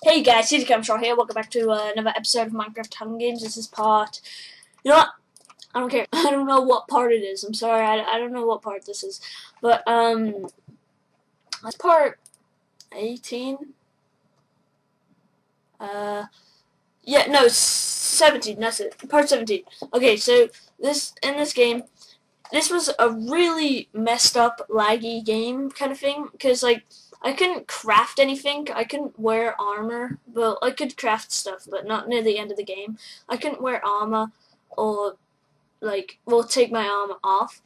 Hey guys, CJShaw here. Welcome back to another episode of Minecraft Hunger Games. This is part. You know what? I don't care. I don't know what part it is. I'm sorry. I don't know what part this is, but it's part 18. Yeah, no, 17. That's it. Part 17. Okay, so in this game, this was a really messed up, laggy game kind of thing, because like I couldn't craft anything. I couldn't wear armor. Well, I could craft stuff, but not near the end of the game. I couldn't wear armor or take my armor off,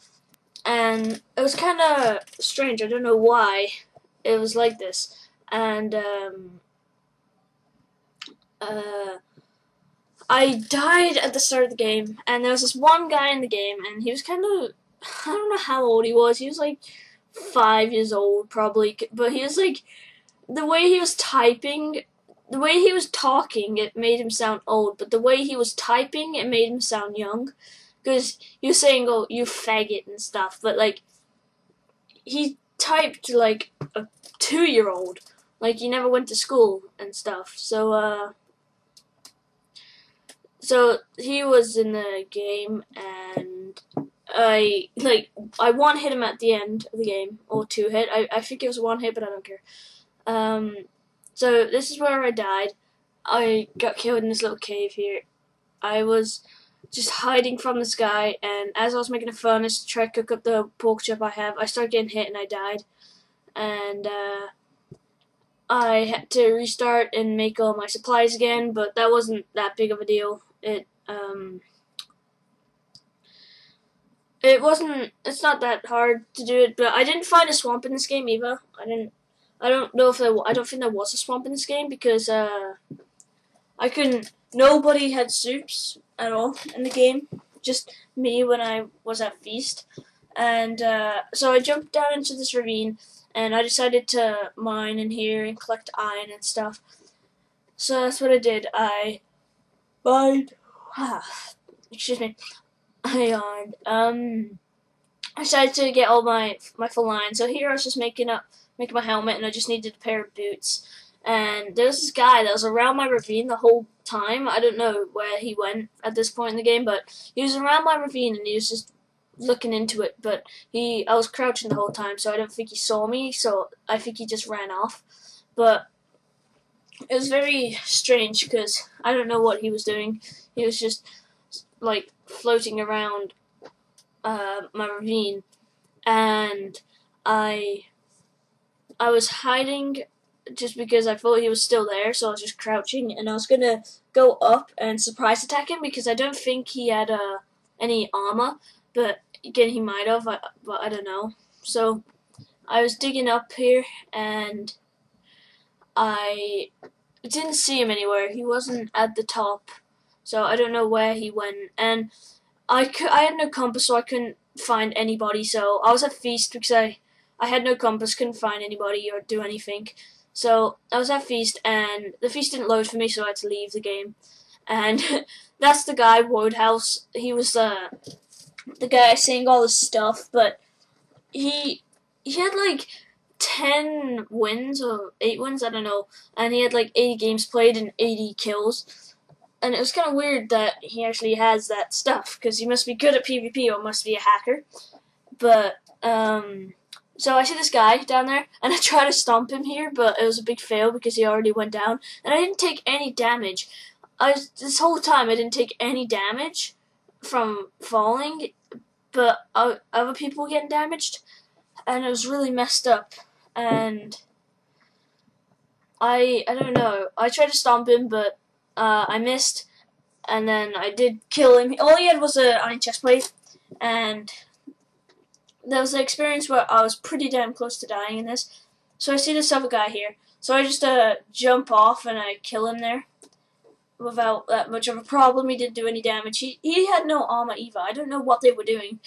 and it was kind of strange. I don't know why it was like this, and I died at the start of the game, and there was this one guy in the game, and he was kind of, I don't know how old he was. He was like 5 years old, probably, but he was like, the way he was typing, the way he was talking, it made him sound old, but the way he was typing, it made him sound young, because he was saying, oh, you faggot and stuff, but like, he typed like a 2-year-old, like he never went to school and stuff, so he was in the game, and I one hit him at the end of the game, or 2 hit. I think it was 1 hit, but I don't care. So this is where I died. I got killed in this little cave here. I was just hiding from this guy, and as I was making a furnace to try to cook up the pork chop I have, I started getting hit and I died. And I had to restart and make all my supplies again, but that wasn't that big of a deal. It's not that hard to do it, but I didn't find a swamp in this game either. I don't think there was a swamp in this game, because nobody had soups at all in the game, just me when I was at Feast. And so I jumped down into this ravine, and I decided to mine in here and collect iron and stuff. So that's what I did. I mined. Excuse me. I yawned. I decided to get all my full iron. So here I was just making my helmet, and I just needed a pair of boots. And there was this guy that was around my ravine the whole time. I don't know where he went at this point in the game, but he was around my ravine, and he was just looking into it. But I was crouching the whole time, so I don't think he saw me. So I think he just ran off. But it was very strange, because I don't know what he was doing. He was just like floating around my ravine, and I was hiding just because I thought he was still there, so I was just crouching, and I was gonna go up and surprise attack him, because I don't think he had any armor, but again, he might have, but I don't know. So I was digging up here, and I didn't see him anywhere. He wasn't at the top, so I don't know where he went, and I had no compass, so I couldn't find anybody. So I was at Feast because I had no compass, couldn't find anybody or do anything. So I was at Feast, and the Feast didn't load for me, so I had to leave the game. And that's the guy, Wodehouse. He was the guy saying all this stuff, but he had like 10 wins or 8 wins, I don't know, and he had like 80 games played and 80 kills. And it was kind of weird that he actually has that stuff, because he must be good at PvP or must be a hacker. But, so I see this guy down there, and I try to stomp him here, but it was a big fail because he already went down. And I didn't take any damage. This whole time I didn't take any damage from falling, but other people were getting damaged. And it was really messed up. And I don't know. I tried to stomp him, but I missed, and then I did kill him. All he had was an iron chestplate, and there was an experience where I was pretty damn close to dying in this. So I see this other guy here. So I just jump off and I kill him there without that much of a problem. He didn't do any damage. He had no armor either. I don't know what they were doing.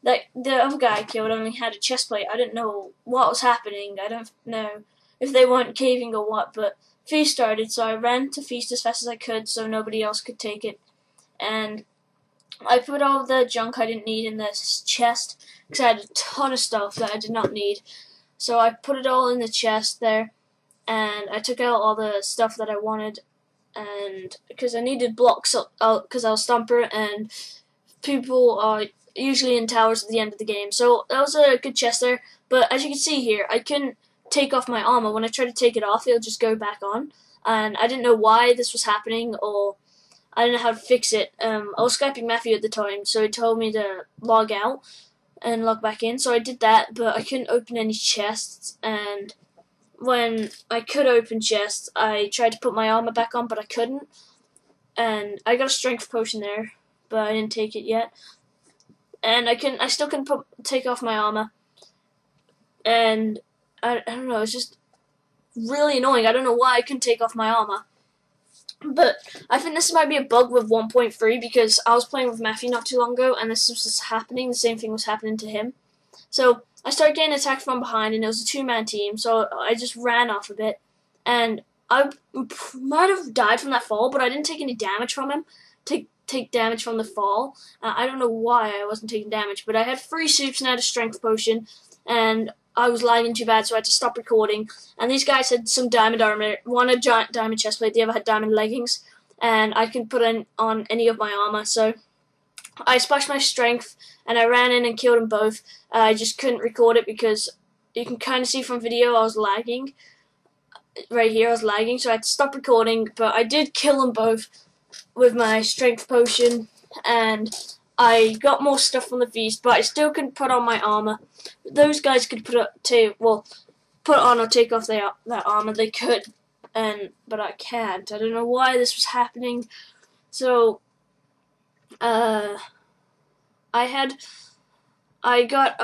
Like, the other guy I killed only had a chestplate. I didn't know what was happening. I don't know if they weren't caving or what, but Feast started, so I ran to Feast as fast as I could so nobody else could take it. And I put all the junk I didn't need in this chest, because I had a ton of stuff that I did not need. So I put it all in the chest there, and I took out all the stuff that I wanted, and because I needed blocks, because I was Stomper, and people are usually in towers at the end of the game. So that was a good chest there. But as you can see here, I couldn't take off my armor. When I tried to take it off, it'll just go back on. And I didn't know why this was happening, or I didn't know how to fix it. I was Skyping Matthew at the time, so he told me to log out and log back in. So I did that, but I couldn't open any chests. And when I could open chests, I tried to put my armor back on, but I couldn't. And I got a strength potion there, but I didn't take it yet. And I still couldn't take off my armor. And I don't know, it's just really annoying. I don't know why I couldn't take off my armor. But I think this might be a bug with 1.3, because I was playing with Matthew not too long ago, and this was just happening. The same thing was happening to him. So I started getting attacked from behind, and it was a 2-man team. So I just ran off a bit, and I might have died from that fall, but I didn't take any damage from him. Take damage from the fall. I don't know why I wasn't taking damage, but I had 3 soups and I had a strength potion, and I was lagging too bad, so I had to stop recording. And these guys had some diamond armor. One had giant diamond chestplate, the other had diamond leggings, and I could put on any of my armor. So I splashed my strength, and I ran in and killed them both. I just couldn't record it because you can kind of see from video I was lagging. Right here I was lagging, so I had to stop recording, but I did kill them both with my strength potion, and I got more stuff from the feast, but I still couldn't put on my armor. Those guys could put on or take off that armor. They could, but I can't. I don't know why this was happening. So I got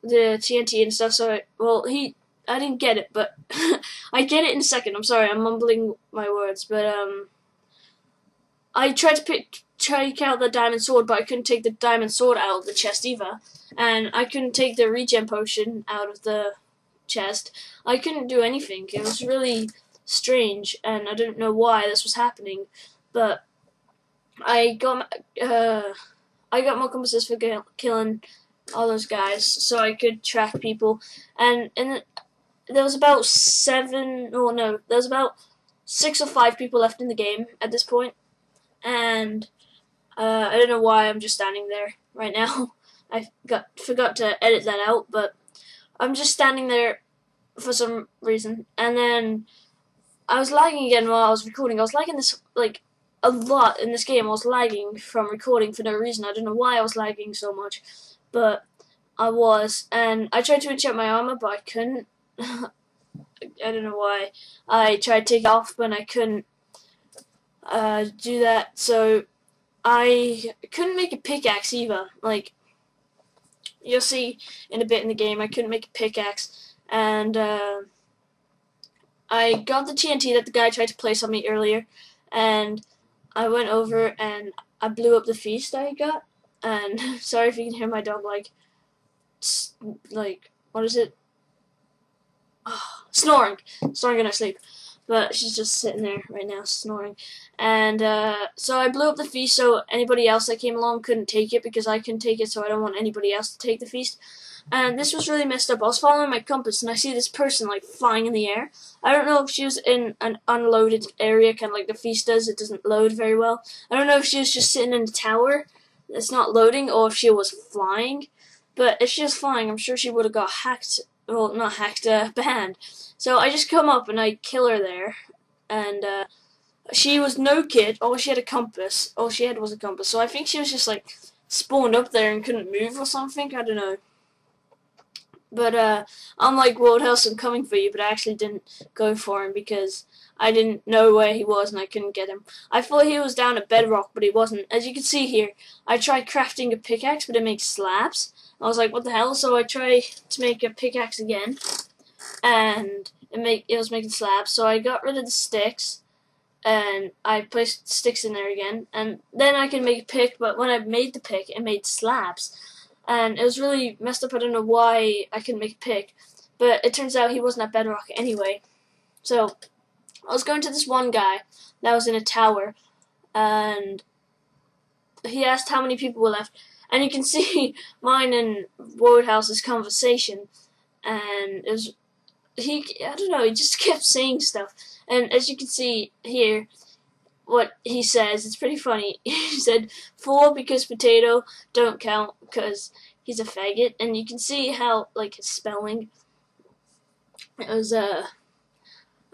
the TNT and stuff. So I didn't get it, but I get it in a second. I'm sorry, I'm mumbling my words, but I tried to take out the diamond sword, but I couldn't take the diamond sword out of the chest either. And I couldn't take the regen potion out of the chest. I couldn't do anything. It was really strange, and I don't know why this was happening. But I got more compasses for killing all those guys, so I could track people. And there was about 6 or 5 people left in the game at this point. And I don't know why I'm just standing there right now. I forgot to edit that out, but I'm just standing there for some reason. And then I was lagging again while I was recording. I was lagging this a lot in this game. I was lagging from recording for no reason. I don't know why I was lagging so much, but I was. And I tried to enchant my armor, but I couldn't. I don't know why. I tried to take it off, but I couldn't do that. So I couldn't make a pickaxe either. You'll see in a bit in the game, I couldn't make a pickaxe. And I got the TNT that the guy tried to place on me earlier, and I went over and I blew up the feast I got. And sorry if you can hear my dog what is it? Oh, snoring in her sleep. But she's just sitting there right now snoring. And so I blew up the feast so anybody else that came along couldn't take it, because I couldn't take it, so I don't want anybody else to take the feast. And this was really messed up. I was following my compass, and I see this person flying in the air. I don't know if she was in an unloaded area, kind of like the feast does. It doesn't load very well. I don't know if she was just sitting in a tower that's not loading, or if she was flying. But if she was flying, I'm sure she would have got hacked. Well, not hacked, banned. So I just come up and I kill her there. And she was no kid. All she had a compass. All she had was a compass. So I think she was just spawned up there and couldn't move or something. I don't know. But I'm like, Wodehouse, I'm coming for you. But I actually didn't go for him because I didn't know where he was and I couldn't get him. I thought he was down at bedrock, but he wasn't. As you can see here, I tried crafting a pickaxe, but it makes slabs. I was like, what the hell? So I tried to make a pickaxe again, and it was making slabs. So I got rid of the sticks, and I placed sticks in there again, and then I can make a pick. But when I made the pick, it made slabs, and it was really messed up. I don't know why I couldn't make a pick, but it turns out he wasn't at bedrock anyway. So I was going to this one guy that was in a tower, and he asked how many people were left. And you can see mine and Woodhouse's conversation, and it was I don't know, he just kept saying stuff. And as you can see here, what he says, it's pretty funny. He said, 4 because potato don't count because he's a faggot. And you can see how, like, his spelling, it was, I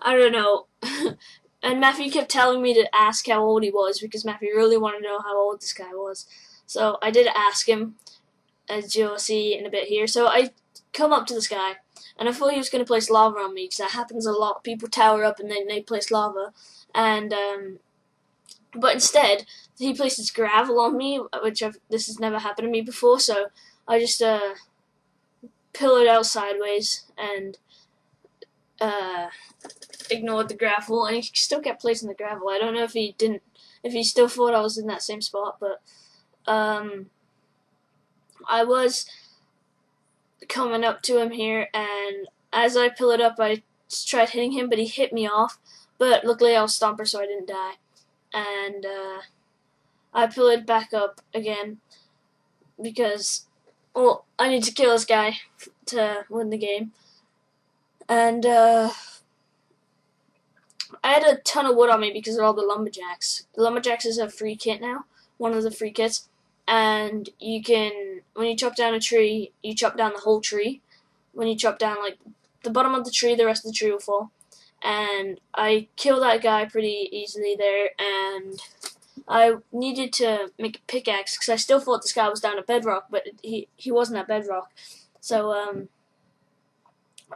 don't know. And Matthew kept telling me to ask how old he was because Matthew really wanted to know how old this guy was. So I did ask him, as you'll see in a bit here. So I come up to this guy, and I thought he was going to place lava on me because that happens a lot. People tower up and then they place lava. And, but instead, he places gravel on me, which this has never happened to me before. So I just pillared out sideways and ignored the gravel, and he still kept placing the gravel. I don't know if he still thought I was in that same spot, but I was coming up to him here, and as I pillared up, I tried hitting him, but he hit me off. But luckily I was Stomper, so I didn't die. And I pillared back up again because, well, I need to kill this guy to win the game. And I had a ton of wood on me because of all the lumberjacks. The lumberjacks is a free kit now, one of the free kits, and you can, when you chop down a tree, you chop down the whole tree. When you chop down like the bottom of the tree, the rest of the tree will fall. And I killed that guy pretty easily there, and I needed to make a pickaxe because I still thought this guy was down at bedrock, but he wasn't at bedrock. So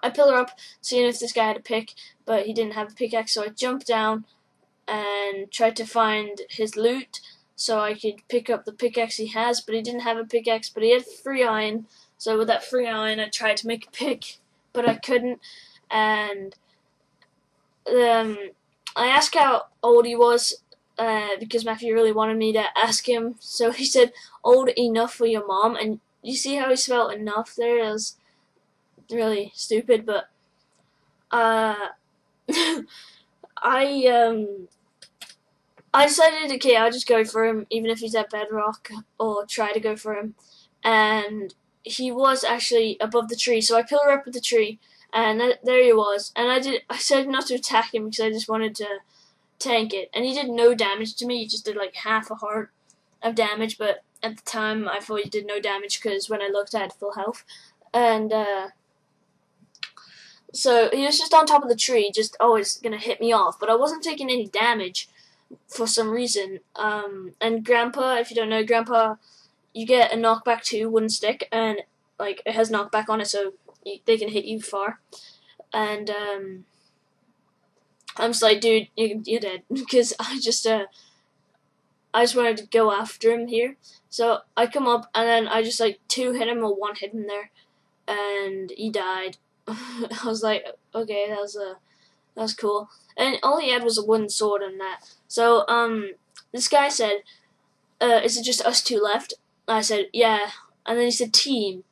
I pillar up, seeing if this guy had a pick, but he didn't have a pickaxe, so I jumped down and tried to find his loot so I could pick up the pickaxe he has, but he didn't have a pickaxe, but he had free iron, so with that free iron I tried to make a pick, but I couldn't, and I asked how old he was, because Matthew really wanted me to ask him, so he said, old enough for your mom, and you see how he spelled enough there? It was really stupid, but I decided, okay, I'll just go for him, even if he's at bedrock, or try to go for him. And he was actually above the tree, so I pillar up with the tree, and there he was. And I said not to attack him because I just wanted to tank it. And he did no damage to me. He just did like half a heart of damage, but at the time I thought he did no damage because when I looked I had full health. And so he was just on top of the tree, just always gonna hit me off, but I wasn't taking any damage for some reason. And Grandpa, if you don't know, Grandpa, you get a knockback too, wooden stick, and like it has knockback on it, so they can hit you far. And I'm just like, dude, you're dead, because I just wanted to go after him here. So I come up, and then I just like 2-hit him or 1-hit him there, and he died. I was like, okay, that was cool. And all he had was a wooden sword and that. So, this guy said, is it just us two left? I said, yeah. And then he said, team.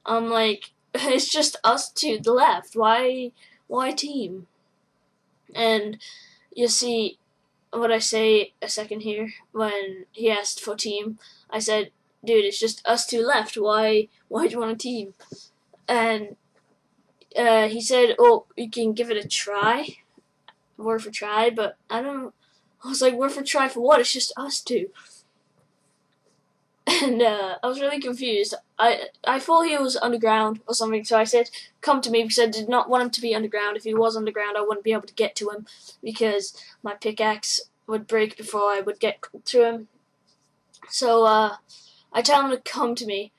I'm like, it's just us two left. Why team? And you see what I say a second here when he asked for team. I said, dude, it's just us two left. Why do you want a team? And he said, oh, you can give it a try. Worth a try, but I was like, worth a try for what? It's just us two. And I was really confused. I thought he was underground or something, so I said, come to me, because I did not want him to be underground. If he was underground, I wouldn't be able to get to him, because my pickaxe would break before I would get to him. So I told him to come to me.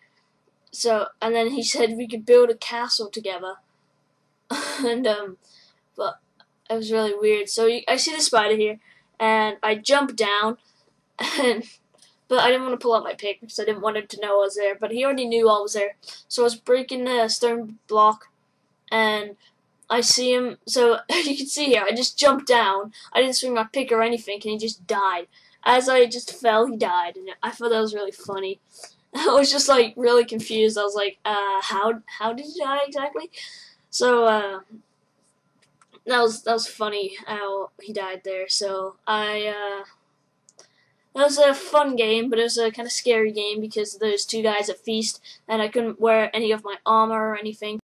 So, and then he said we could build a castle together. And but it was really weird. So I see the spider here, and I jump down, but I didn't want to pull out my pick because I didn't want him to know I was there. But he already knew I was there. So I was breaking the stone block, and I see him. So you can see here, I just jumped down. I didn't swing my pick or anything, and he just died. As I just fell, he died, and I thought that was really funny. I was just like really confused. I was like, how did he die exactly? So that was funny how he died there. So that was a fun game, but it was a kind of scary game because those two guys at Feast, and I couldn't wear any of my armor or anything.